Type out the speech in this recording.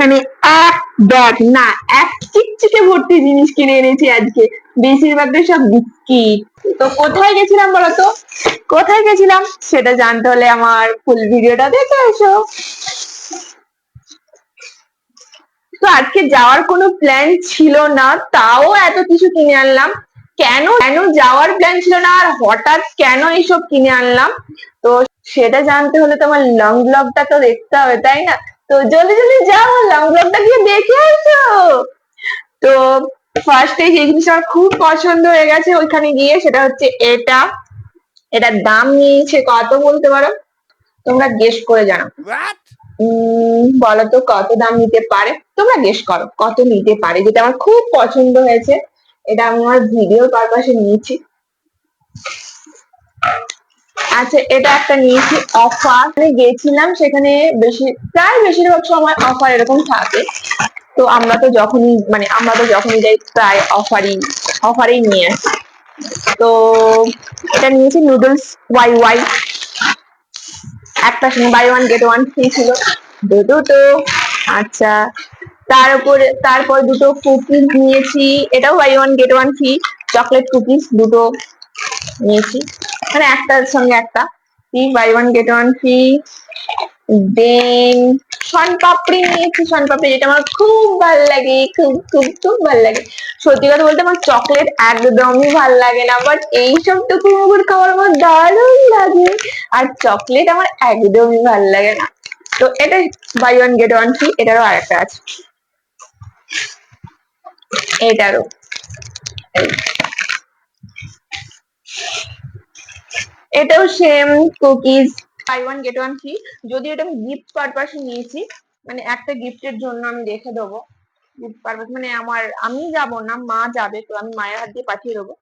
এখানে এক ব্যাগ না, এক চিকচিকে ভর্তি জিনিস কিনে এনেছি আজকে, বেশিরভাগটা সব বিস্কিট। তো কোথায় গেছিলাম বলতো, কোথায় গেছিলাম সেটা জানতে হলে আমার ফুল ভিডিওটা দেখে এসো। তো আজকে যাওয়ার কোনো প্ল্যান ছিল না, তাও এত কিছু কিনে আনলাম। কেন কেন যাওয়ার প্ল্যান ছিল না আর হঠাৎ কেন এইসব কিনে আনলাম, তো সেটা জানতে হলে তোমার লং ব্লগটা তো দেখতে হবে, তাই না? তো জলদি জলদি যাও, লং ব্লগটা গিয়ে দেখে আসো। তো ফার্স্টে যে জিনিসটা আমার খুব পছন্দ হয়ে গেছে ওইখানে গিয়ে, সেটা হচ্ছে এটা। এটার দাম নিয়েছে কত বলতে পারো? তোমরা গেস করে জানো। বলো তো কত দাম নিতে পারে, তোমরা গেস করো কত নিতে পারে, যেটা আমার খুব পছন্দ হয়েছে। এটা আমি আমার ভিডিও পারপাসে নিয়েছি। আচ্ছা, এটা একটা নিয়েছি অফার, গেছিলাম সেখানে প্রায় বেশিরভাগ সময় অফার এরকম থাকে। তো আমরা তো যখনই যাই প্রায় অফারই নিয়ে আসি। তো এটা নিয়েছি নুডলস ওয়াই ওয়াই, একটা সঙ্গে buy one get one free ছিল, দুটো। আচ্ছা, তারপর দুটো কুকিজ নিয়েছি, এটাও buy one get one free, chocolate cookies দুটো নিয়েছি, মানে একটার সঙ্গে একটা ফ্রি, buy one get one free. Then soan papdi নিয়েছি, শনপাপড়ি যেটা আমার খুব ভালো লাগে, খুব খুব খুব ভালো লাগে। সত্যি কথা বলতে আমার চকলেট একদমই ভালো লাগে না, বাট এইসব টুকু মুকুর খাবার আমার দারুণ লাগে। আর চকলেট আমার একদমই ভালো লাগে না। তো এটা buy one get one free, এটারও আরেকটা আছে, এটারও। এটাও same cookies, buy one get one free. যদিও এটা আমি গিফট পারপাসে নিয়েছি, মানে একটা গিফটের জন্য আমি রেখে দেবো, গিফট পারপাস মানে আমি যাব না, মা যাবে, তো আমি মায়ের হাত দিয়ে পাঠিয়ে দেবো।